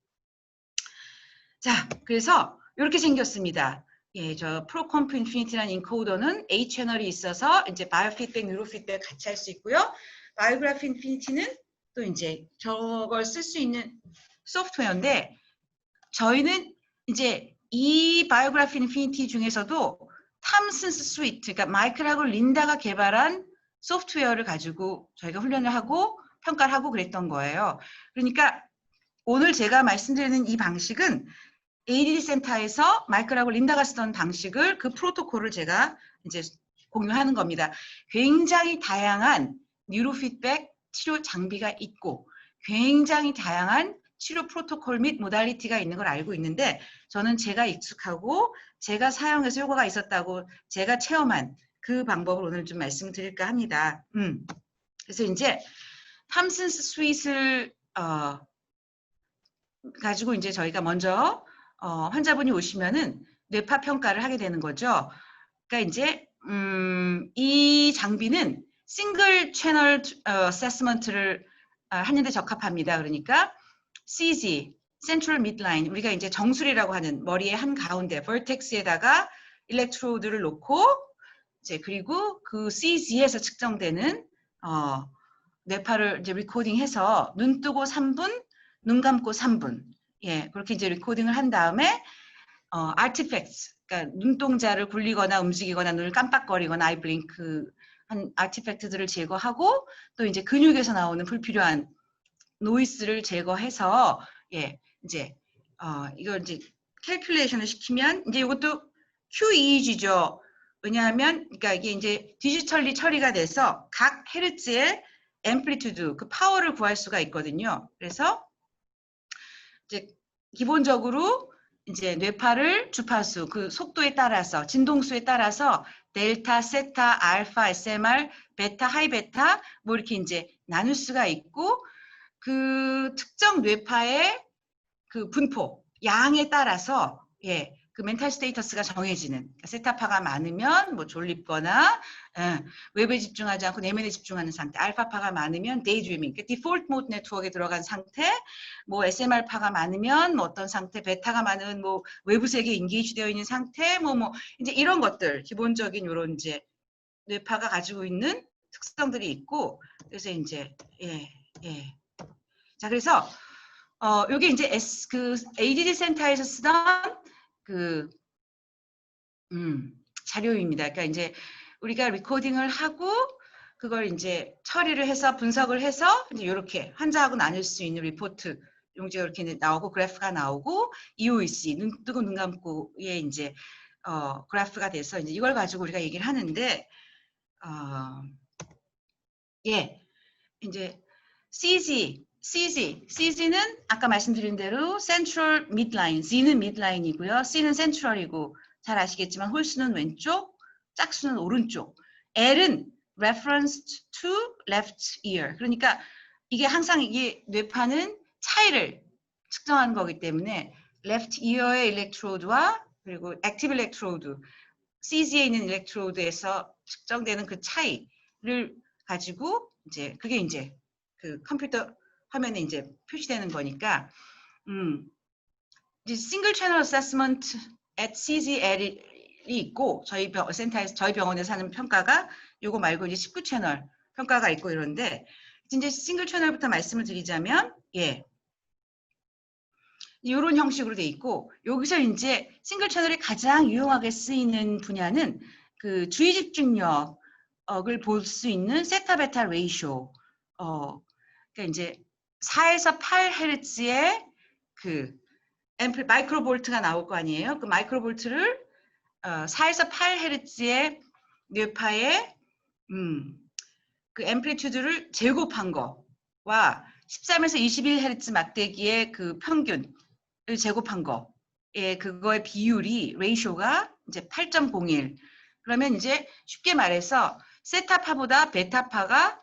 자, 그래서 이렇게 생겼습니다. 예, 저 프로컴프 인피니티라는 인코더는 A 채널이 있어서 이제 바이오 피드백, 뉴로 피드백 같이 할 수 있고요. 바이오그래프 인피니티는 또 이제 저걸 쓸 수 있는 소프트웨어인데 저희는 이제 이 바이오그래프 인피니티 중에서도 탐슨스 스위트, 그러니까 마이클하고 린다가 개발한 소프트웨어를 가지고 저희가 훈련을 하고 평가를 하고 그랬던 거예요. 그러니까 오늘 제가 말씀드리는 이 방식은 ADD 센터에서 마이클하고 린다가 쓰던 방식을 그 프로토콜을 제가 이제 공유하는 겁니다. 굉장히 다양한 뉴로피드백 치료 장비가 있고 굉장히 다양한 치료 프로토콜 및 모달리티가 있는 걸 알고 있는데 저는 제가 익숙하고 제가 사용해서 효과가 있었다고 제가 체험한 그 방법을 오늘 좀 말씀드릴까 합니다. 그래서 이제 탐슨스 스윗을 가지고 이제 저희가 먼저 환자분이 오시면은 뇌파 평가를 하게 되는 거죠. 그러니까 이제 이 장비는 싱글 채널 어세스먼트를 하는데 적합합니다. 그러니까 CZ, Central Midline, 우리가 이제 정수리라고 하는 머리의 한 가운데 vertex에다가 일렉트로드를 놓고 이제 그리고 그 CZ에서 측정되는 뇌파를 이제 리코딩해서 눈 뜨고 3분, 눈 감고 3분, 예, 그렇게 이제 리코딩을 한 다음에 artifacts, 그러니까 눈동자를 굴리거나 움직이거나 눈을 깜빡거리거나 아이 블링크 한 아티팩트들을 제거하고 또 이제 근육에서 나오는 불필요한 노이스를 제거해서 예, 이제 이걸 이제 캘큘레이션을 시키면 이제 이것도 QEEG죠. 왜냐하면 그러니까 이게 이제 디지털리 처리가 돼서 각 헤르츠의 앰플리튜드, 그 파워를 구할 수가 있거든요. 그래서 이제 기본적으로 이제 뇌파를 주파수, 그 속도에 따라서, 진동수에 따라서 델타, 세타, 알파, SMR, 베타, 하이 베타 뭐 이렇게 이제 나눌 수가 있고 그 특정 뇌파의 그 분포, 양에 따라서 예, 그 멘탈 스테이터스가 정해지는, 그러니까 세타파가 많으면 뭐 졸립거나 웹에 집중하지 않고 내면에 집중하는 상태, 알파파가 많으면 데이드리밍, 그러니까 디폴트 모드 네트워크에 들어간 상태, 뭐 SMR파가 많으면 뭐 어떤 상태, 베타가 많으면 뭐 외부 세계에 인게이지 되어 있는 상태, 뭐 이제 이런 것들, 기본적인 이런 이제 뇌파가 가지고 있는 특성들이 있고, 그래서 이제 자, 그래서 요게 이제 그 ADD 센터에서 쓰던 그 자료입니다. 그러니까 이제 우리가 리코딩을 하고 그걸 이제 처리를 해서 분석을 해서 이제 이렇게 환자하고 나눌 수 있는 리포트 용지가 이렇게 나오고 그래프가 나오고 EOEC 눈 뜨고 눈 감고의 이제 그래프가 돼서 이제 이걸 가지고 우리가 얘기를 하는데 예, 이제 CZ는 아까 말씀드린 대로 Central Midline, Z는 Midline이고요. C는 Central이고 잘 아시겠지만 홀수는 왼쪽, 짝수는 오른쪽. L은 Referenced to Left Ear. 그러니까 이게 항상 이게 뇌파는 차이를 측정하는 거기 때문에 Left Ear의 일렉트로드와 그리고 Active Electrode, CZ에 있는 일렉트로드에서 측정되는 그 차이를 가지고 이제 그게 이제 그 컴퓨터 화면에 이제 표시되는 거니까 이제 싱글 채널 어세스먼트 at CZL이 있고 저희 센터에서 저희 병원에서 하는 평가가 요거 말고 이제 19채널 평가가 있고 이런데 이제 싱글 채널부터 말씀을 드리자면 예. 이런 형식으로 돼 있고 여기서 이제 싱글 채널이 가장 유용하게 쓰이는 분야는 그 주의 집중력을 볼 수 있는 세타 베타 레이쇼 그러니까 이제 4에서 8Hz의 그 마이크로볼트가 나올 거 아니에요. 그 마이크로볼트를 4에서 8Hz의 뇌파의 그 앰플리튜드를 제곱한 거와 13에서 21Hz 막대기의 그 평균을 제곱한 거, 예, 그거의 비율이 레이쇼가 이제 8.01. 그러면 이제 쉽게 말해서 세타파보다 베타파가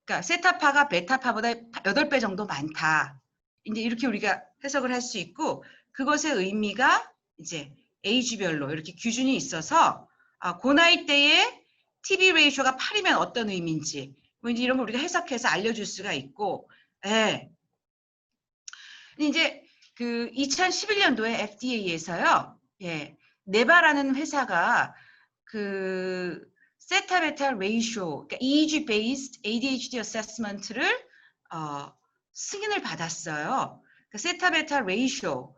그러니까 세타파가 베타파보다 8배 정도 많다. 이제 이렇게 우리가 해석을 할 수 있고 그것의 의미가 이제 에이지별로 이렇게 기준이 있어서 그 나이 때에 TB 레이쇼가 8이면 어떤 의미인지 뭐 이제 이런 걸 우리가 해석해서 알려줄 수가 있고 예. 이제 그 2011년도에 FDA에서요. 예. 네바라는 회사가 그 세타 베타 레이쇼, 그러니까 EEG based ADHD assessment를 승인을 받았어요. 그러니까 세타 베타 레이쇼,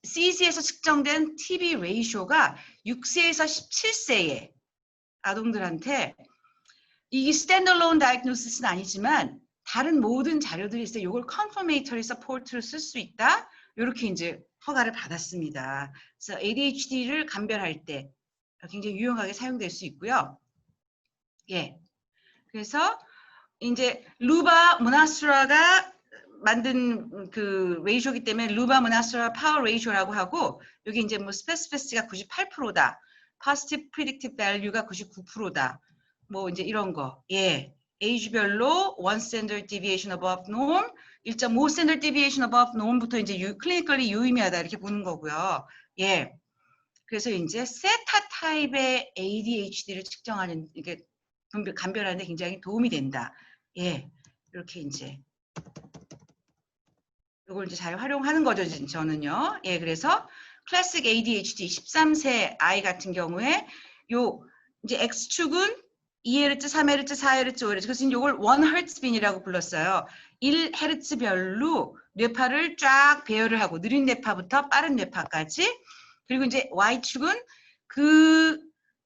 CZ에서 측정된 TB 레이쇼가 6세에서 17세의 아동들한테 이게 스탠더론 다이그노시스는 아니지만 다른 모든 자료들이 있어요. 이걸 confirmatory support를 쓸 수 있다. 이렇게 이제 허가를 받았습니다. 그래서 ADHD를 감별할 때 굉장히 유용하게 사용될 수 있고요. 예. 그래서 이제 루바 모나스라가 만든 그 레이쇼이기 때문에 루바 모나스라 파워 레이쇼라고 하고 여기 이제 뭐 스페시피시티가 98%다. positive predictive value가 99%다. 뭐 이제 이런 거. 예. age별로 1 standard deviation above norm, 1.5 standard deviation above norm부터 이제 clinically 유의미하다 이렇게 보는 거고요. 예. 그래서 이제 세타 타입의 ADHD를 측정하는 이게 감별하는 데 굉장히 도움이 된다. 예. 이렇게 이제 이걸 이제 잘 활용하는 거죠, 저는요. 예. 그래서 클래식 ADHD 13세 아이 같은 경우에 요 이제 X축은 2Hz, 3Hz, 4Hz, 5Hz. 그래서 이걸 1Hz빈이라고 불렀어요. 1Hz별로 뇌파를 쫙 배열을 하고 느린 뇌파부터 빠른 뇌파까지. 그리고 이제 Y축은 그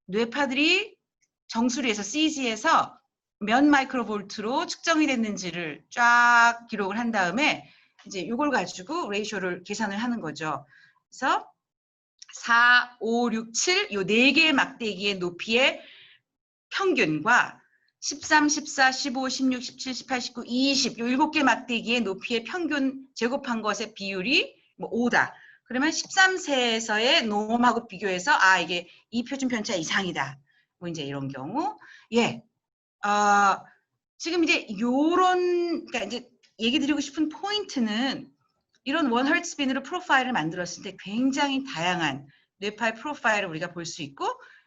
뇌파들이 정수리에서 CG에서 몇 마이크로볼트로 측정이 됐는지를 쫙 기록을 한 다음에 이제 이걸 가지고 레이쇼를 계산을 하는 거죠. 그래서 4, 5, 6, 7 요 4개의 막대기의 높이의 평균과 13, 14, 15, 16, 17, 18, 19, 20 요 7개 막대기의 높이의 평균 제곱한 것의 비율이 뭐 5다. 그러면 13세에서의 놈하고 비교해서 아 이게 이 표준 편차 이상이다. 뭐 이제 이런 경우 예. 지금 이제 요런 그러니까 이제 얘기 드리고 싶은 포인트는 이런 1Hz빈으로 프로파일을 만들었을 때 굉장히 다양한 뇌파의 프로파일을 우리가 볼 수 있고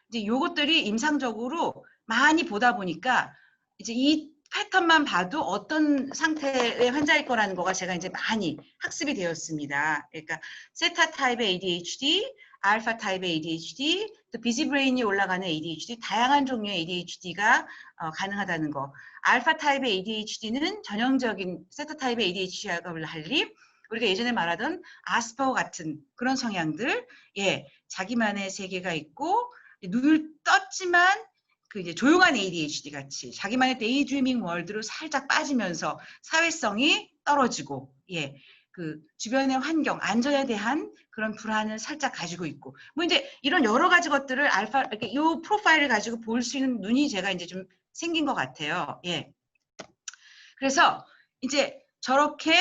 이제 요것들이 임상적으로 많이 보다 보니까 이제 이 패턴만 봐도 어떤 상태의 환자일 거라는 거가 제가 이제 많이 학습이 되었습니다. 그러니까 세타 타입의 ADHD, 알파 타입의 ADHD, 또 비지 브레인이 올라가는 ADHD, 다양한 종류의 ADHD가 가능하다는 거. 알파 타입의 ADHD는 전형적인 세타 타입의 ADHD하고 달리 우리가 예전에 말하던 아스퍼거 같은 그런 성향들, 예, 자기만의 세계가 있고 눈을 떴지만 그 이제 조용한 ADHD 같이 자기만의 데이드리밍 월드로 살짝 빠지면서 사회성이 떨어지고, 예, 그 주변의 환경, 안전에 대한 그런 불안을 살짝 가지고 있고, 뭐 이제 이런 여러 가지 것들을 알파 이렇게 이 프로파일을 가지고 볼 수 있는 눈이 제가 이제 좀 생긴 것 같아요. 예. 그래서 이제 저렇게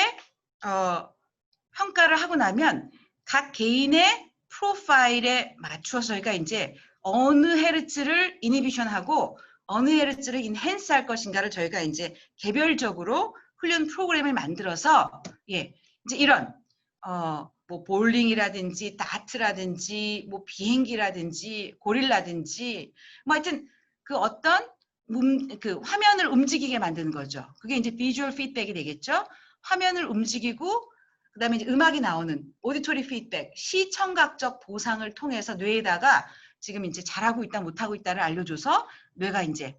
평가를 하고 나면 각 개인의 프로파일에 맞추어서 저희가 이제 어느 헤르츠를 이니비션하고 어느 헤르츠를 인핸스 할 것인가를 저희가 이제 개별적으로 훈련 프로그램을 만들어서 예, 이제 이런 뭐 볼링이라든지 다트라든지 뭐 비행기라든지 고릴라든지 뭐 하여튼 그 어떤 그 화면을 움직이게 만드는 거죠. 그게 이제 비주얼 피드백이 되겠죠. 화면을 움직이고 그다음에 이제 음악이 나오는 오디토리 피드백, 시청각적 보상을 통해서 뇌에다가 지금 이제 잘하고 있다 못하고 있다를 알려줘서 뇌가 이제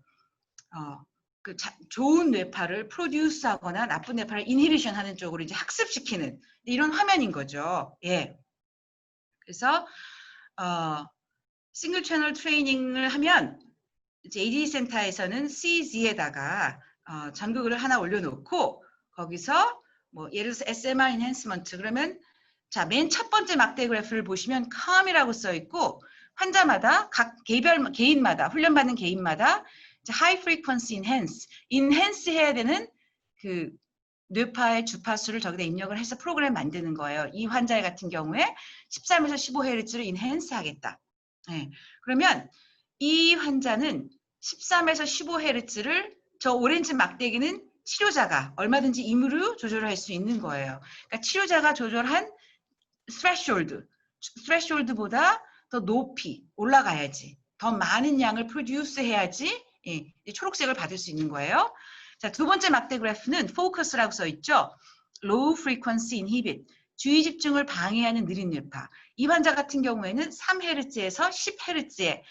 좋은 뇌파를 프로듀스하거나 나쁜 뇌파를 인히비션하는 쪽으로 이제 학습시키는 이런 화면인 거죠. 예. 그래서 싱글 채널 트레이닝을 하면 이제 AD 센터에서는 CZ에다가 전극을 하나 올려놓고 거기서 뭐 예를 들어서 SMR 인핸스먼트 그러면 자, 맨 첫 번째 막대 그래프를 보시면 calm이라고 써 있고 환자마다 각 개인마다 훈련받는 개인마다 high frequency enhance 해야 되는 그 뇌파의 주파수를 저기다 입력을 해서 프로그램 만드는 거예요. 이 환자 같은 경우에 13에서 15Hz를 enhance 하겠다. 네. 그러면 이 환자는 13에서 15Hz를 저 오렌지 막대기는 치료자가 얼마든지 임의로 조절할 수 있는 거예요. 그러니까 치료자가 조절한 threshold보다 더 높이 올라가야지. 더 많은 양을 프로듀스 해야지 예, 초록색을 받을 수 있는 거예요. 자, 두 번째 막대 그래프는 focus라고 써 있죠. low frequency inhibit. 주의 집중을 방해하는 느린 뇌파. 이 환자 같은 경우에는 3Hz에서 10Hz의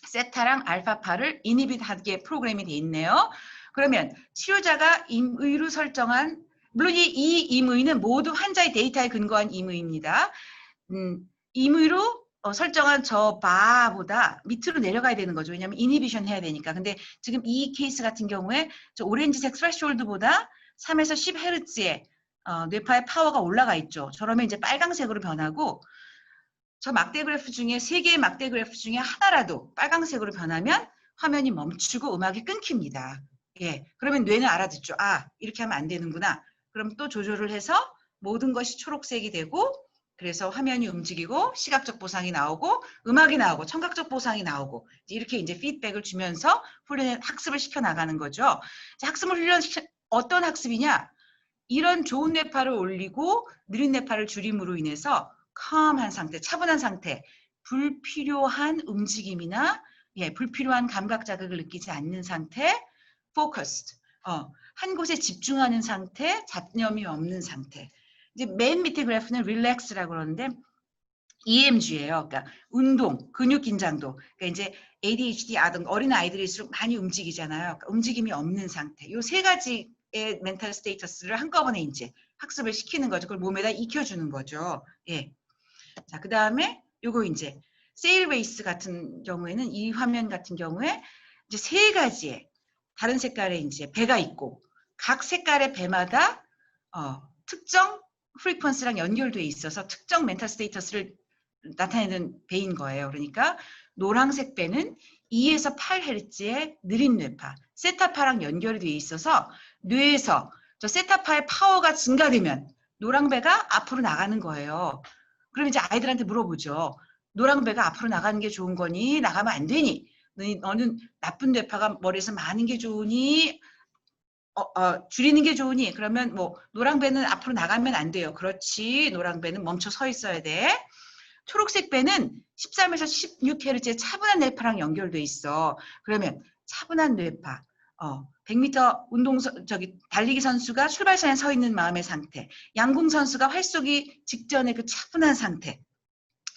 세타랑 알파파를 인히빗하게 프로그램이 돼 있네요. 그러면 치료자가 임의로 설정한 물론 이 임의는 모두 환자의 데이터에 근거한 임의입니다. 임의로 설정한 저 바보다 밑으로 내려가야 되는 거죠. 왜냐하면 인히비션 해야 되니까. 근데 지금 이 케이스 같은 경우에 저 오렌지색 스레시홀드보다 3에서 10Hz의 뇌파의 파워가 올라가 있죠. 저러면 이제 빨강색으로 변하고 저 막대 그래프 중에 3개의 막대 그래프 중에 하나라도 빨강색으로 변하면 화면이 멈추고 음악이 끊깁니다. 예, 그러면 뇌는 알아듣죠. 아, 이렇게 하면 안 되는구나. 그럼 또 조절을 해서 모든 것이 초록색이 되고 그래서 화면이 움직이고 시각적 보상이 나오고 음악이 나오고 청각적 보상이 나오고 이렇게 이제 피드백을 주면서 학습을 시켜 나가는 거죠. 학습을 어떤 학습이냐? 이런 좋은 뇌파를 올리고 느린 뇌파를 줄임으로 인해서 calm한 상태, 차분한 상태, 불필요한 움직임이나 불필요한 감각 자극을 느끼지 않는 상태, focused, 한 곳에 집중하는 상태, 잡념이 없는 상태. 이제 맨 밑에 그래프는 relax라고 그러는데 EMG예요. 그러니까 운동, 근육 긴장도. 그러니까 이제 ADHD 어린 아이들일수록 많이 움직이잖아요. 그러니까 움직임이 없는 상태. 요 세 가지의 멘탈 스테이터스를 한꺼번에 이제 학습을 시키는 거죠. 그걸 몸에다 익혀주는 거죠. 예. 자, 그 다음에 요거 이제 세일 레이스 같은 경우에는 이 화면 같은 경우에 이제 세 가지의 다른 색깔의 이제 배가 있고 각 색깔의 배마다 특정 프리퀀스랑 연결돼 있어서 특정 멘탈 스테이터스를 나타내는 배인 거예요. 그러니까 노란색 배는 2에서 8Hz의 느린 뇌파, 세타파랑 연결이 돼 있어서 뇌에서 저 세타파의 파워가 증가되면 노란배가 앞으로 나가는 거예요. 그럼 이제 아이들한테 물어보죠. 노란배가 앞으로 나가는 게 좋은 거니? 나가면 안 되니? 너는 나쁜 뇌파가 머리에서 많은 게 좋으니? 줄이는 게 좋으니? 그러면 뭐 노란배는 앞으로 나가면 안 돼요. 그렇지. 노란배는 멈춰 서 있어야 돼. 초록색 배는 13에서 16Hz의 차분한 뇌파랑 연결돼 있어. 그러면 차분한 뇌파, 100m 달리기 선수가 출발선에 서 있는 마음의 상태, 양궁 선수가 활쏘기 직전의 그 차분한 상태,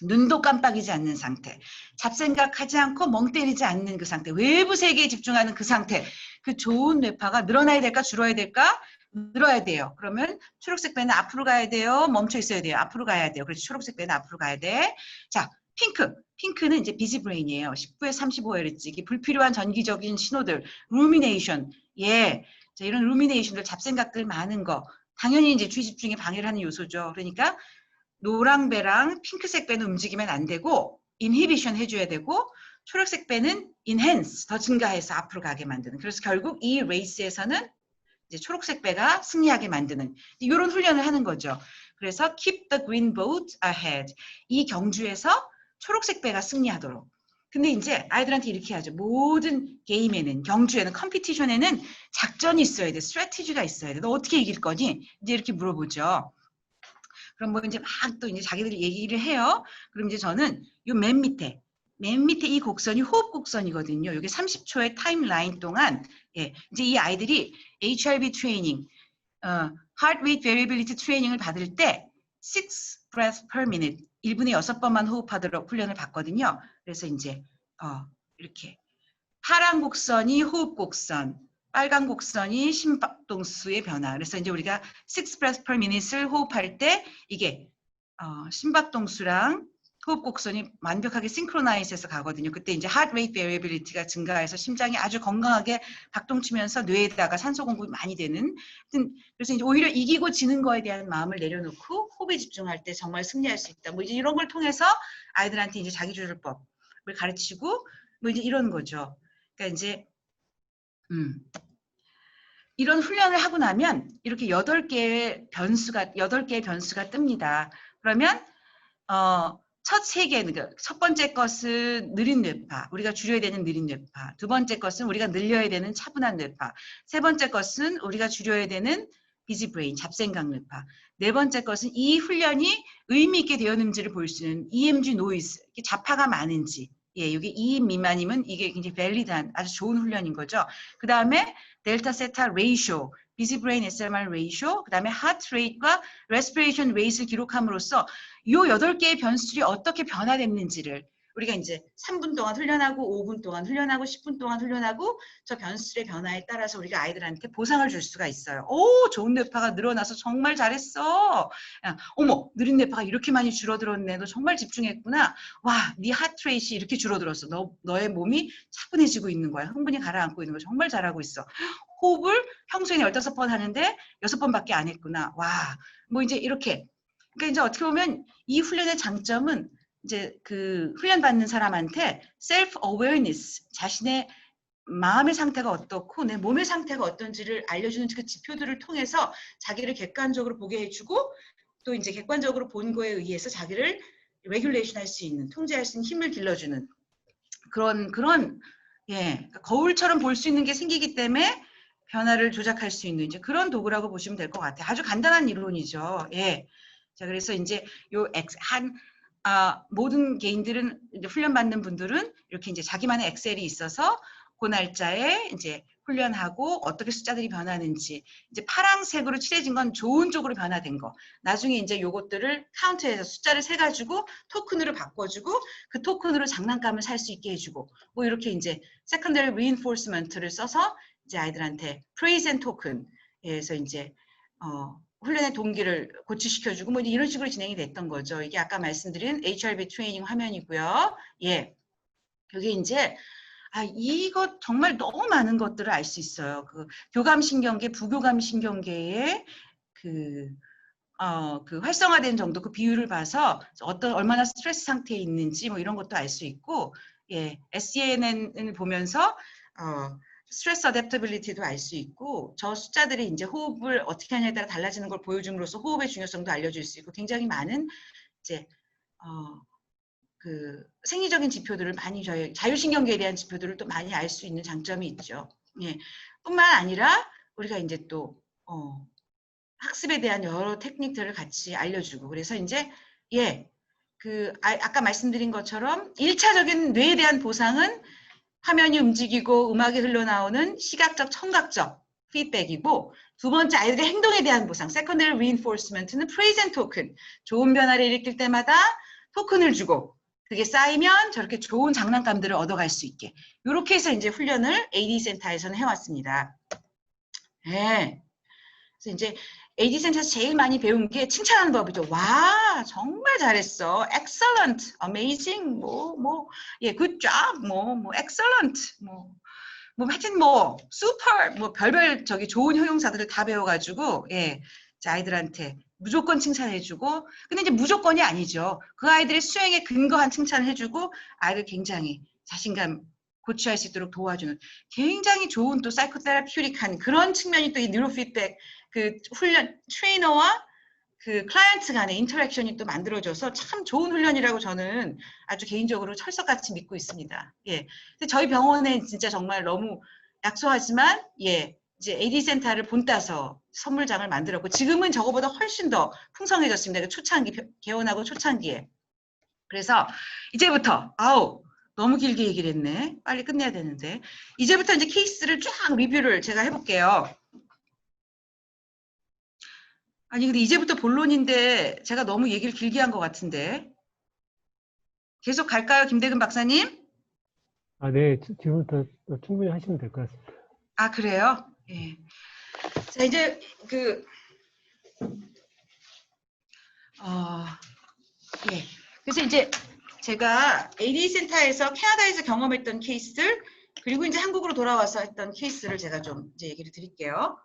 눈도 깜빡이지 않는 상태, 잡생각하지 않고 멍 때리지 않는 그 상태, 외부 세계에 집중하는 그 상태, 그 좋은 뇌파가 늘어나야 될까 줄어야 될까? 늘어야 돼요. 그러면 초록색 배는 앞으로 가야 돼요. 멈춰 있어야 돼요. 앞으로 가야 돼요. 그래서 초록색 배는 앞으로 가야 돼. 자, 핑크. 핑크는 이제 비지 브레인이에요. 19에서 35Hz. 이게 불필요한 전기적인 신호들, 루미네이션. 예. 자, 이런 루미네이션들, 잡생각들 많은 거. 당연히 이제 주의 집중에 방해를 하는 요소죠. 그러니까 노랑배랑 핑크색 배는 움직이면 안 되고 인히비션 해줘야 되고 초록색 배는 enhance, 더 증가해서 앞으로 가게 만드는. 그래서 결국 이 레이스에서는 이제 초록색 배가 승리하게 만드는 이런 훈련을 하는 거죠. 그래서 keep the green boat ahead. 이 경주에서 초록색 배가 승리하도록. 근데 이제 아이들한테 이렇게 하죠. 모든 게임에는, 경주에는, 컴피티션에는 작전이 있어야 돼. 스트래티지가 있어야 돼. 너 어떻게 이길 거니? 이제 이렇게 물어보죠. 그럼 뭐 이제 막 또 이제 자기들이 얘기를 해요. 그럼 이제 저는 요 맨 밑에 이 곡선이 호흡 곡선이거든요. 이게 30초의 타임라인 동안 이제 이 아이들이 HRV 트레이닝, Heart Rate Variability 트레이닝을 받을 때 6 breath per minute, 1분에 6번만 호흡하도록 훈련을 받거든요. 그래서 이제 이렇게 파란 곡선이 호흡 곡선, 빨간 곡선이 심박동수의 변화. 그래서 이제 우리가 6 breath per minute을 호흡할 때 이게 심박동수랑 호흡 곡선이 완벽하게 싱크로나이즈해서 가거든요. 그때 이제 heart rate variability가 증가해서 심장이 아주 건강하게 박동치면서 뇌에다가 산소 공급이 많이 되는. 그래서 이제 오히려 이기고 지는 거에 대한 마음을 내려놓고 호흡에 집중할 때 정말 승리할 수 있다. 뭐 이제 이런 걸 통해서 아이들한테 이제 자기조절법을 가르치고 뭐 이제 이런 거죠. 그러니까 이제 이런 훈련을 하고 나면 이렇게 8개의 변수가 뜹니다. 그러면 첫 3개, 첫 번째 것은 느린 뇌파, 우리가 줄여야 되는 느린 뇌파. 두 번째 것은 우리가 늘려야 되는 차분한 뇌파. 세 번째 것은 우리가 줄여야 되는 비지 브레인, 잡생각 뇌파. 네 번째 것은 이 훈련이 의미 있게 되었는지를 볼 수 있는 EMG 노이즈, 자파가 많은지. 이게 2 미만이면 이게 굉장히 밸리드한 아주 좋은 훈련인 거죠. 그 다음에 델타 세타 레이쇼, 비지 브레인 SMR 레이쇼, 그 다음에 하트 레이트와 레스피레이션 레이트를 기록함으로써 이 8개의 변수들이 어떻게 변화됐는지를 우리가 이제 3분 동안 훈련하고 5분 동안 훈련하고 10분 동안 훈련하고 저 변수들의 변화에 따라서 우리가 아이들한테 보상을 줄 수가 있어요. 오, 좋은 뇌파가 늘어나서 정말 잘했어. 야, 어머, 느린 뇌파가 이렇게 많이 줄어들었네. 너 정말 집중했구나. 와, 네 하트 레이트이 이렇게 줄어들었어. 너의 몸이 차분해지고 있는 거야. 흥분이 가라앉고 있는 거야. 정말 잘하고 있어. 호흡을 평소에는 15번 하는데 6번밖에 안 했구나. 와, 뭐 이제 이렇게. 그러니까 이제 어떻게 보면 이 훈련의 장점은 이제 그 훈련 받는 사람한테 self awareness, 자신의 마음의 상태가 어떻고 내 몸의 상태가 어떤지를 알려주는 그 지표들을 통해서 자기를 객관적으로 보게 해주고 또 이제 객관적으로 본 거에 의해서 자기를 레귤레이션 할 수 있는, 통제할 수 있는 힘을 길러주는 그런 예, 거울처럼 볼 수 있는 게 생기기 때문에 변화를 조작할 수 있는 이제 그런 도구라고 보시면 될 것 같아요. 아주 간단한 이론이죠. 예. 자, 그래서 이제 요 모든 개인들은 이제 훈련받는 분들은 이렇게 이제 자기만의 엑셀이 있어서 그 날짜에 이제 훈련하고 어떻게 숫자들이 변하는지 이제 파란색으로 칠해진 건 좋은 쪽으로 변화된 거. 나중에 이제 요것들을 카운트해서 숫자를 세 가지고 토큰으로 바꿔주고 그 토큰으로 장난감을 살 수 있게 해주고 뭐 이렇게 이제 secondary reinforcement를 써서 이제 아이들한테 praise and token에서 이제 훈련의 동기를 고취시켜주고 뭐 이런 식으로 진행이 됐던 거죠. 이게 아까 말씀드린 HRV 트레이닝 화면이고요. 예, 여기 이제 이거 정말 너무 많은 것들을 알 수 있어요. 그 교감신경계, 부교감신경계의 그 활성화된 정도, 그 비율을 봐서 얼마나 스트레스 상태에 있는지 뭐 이런 것도 알 수 있고, 예, SEN을 보면서 스트레스 어댑터빌리티도 알 수 있고, 저 숫자들이 이제 호흡을 어떻게 하냐에 따라 달라지는 걸 보여줌으로써 호흡의 중요성도 알려줄 수 있고, 굉장히 많은 이제 그 생리적인 지표들을 많이 자율신경계에 대한 지표들을 또 많이 알 수 있는 장점이 있죠. 예, 뿐만 아니라 우리가 이제 또 학습에 대한 여러 테크닉들을 같이 알려주고 그래서 이제 예, 아까 말씀드린 것처럼 1차적인 뇌에 대한 보상은 화면이 움직이고 음악이 흘러나오는 시각적, 청각적 피드백이고 두 번째 아이들의 행동에 대한 보상, secondary reinforcement는 praise and token, 좋은 변화를 일으킬 때마다 토큰을 주고 그게 쌓이면 저렇게 좋은 장난감들을 얻어갈 수 있게 이렇게 해서 이제 훈련을 AD 센터에서는 해왔습니다. 네. 그래서 이제 AD 센터에서 제일 많이 배운 게 칭찬하는 법이죠. 와, 정말 잘했어. excellent, amazing, 예, good job, excellent, 하여튼 super, 별별 좋은 효용사들을 다 배워가지고, 예, 아이들한테 무조건 칭찬해주고, 근데 이제 무조건이 아니죠. 그 아이들의 수행에 근거한 칭찬을 해주고, 아이를 굉장히 자신감 고취할 수 있도록 도와주는 굉장히 좋은 또 사이코테라피우틱한 그런 측면이 또 이 뉴로피드백 그 훈련 트레이너와 그 클라이언트 간의 인터랙션이 또 만들어져서 참 좋은 훈련이라고 저는 아주 개인적으로 철석같이 믿고 있습니다. 예. 근데 저희 병원에 진짜 정말 너무 약소하지만 예. 이제 AD 센터를 본따서 선물장을 만들었고 지금은 저거보다 훨씬 더 풍성해졌습니다. 초창기 개원하고 초창기에. 그래서 이제부터 너무 길게 얘기를 했네. 빨리 끝내야 되는데. 이제부터 이제 케이스를 쫙 리뷰를 제가 해볼게요. 아니 근데 이제부터 본론인데 제가 너무 얘기를 길게 한 것 같은데. 계속 갈까요, 김대근 박사님?
네. 지금부터 충분히 하시면 될 것 같습니다.
아, 그래요? 예. 자, 이제 예. 그래서 이제 제가 AD 센터에서 캐나다에서 경험했던 케이스들 그리고 이제 한국으로 돌아와서 했던 케이스를 제가 좀 이제 얘기를 드릴게요.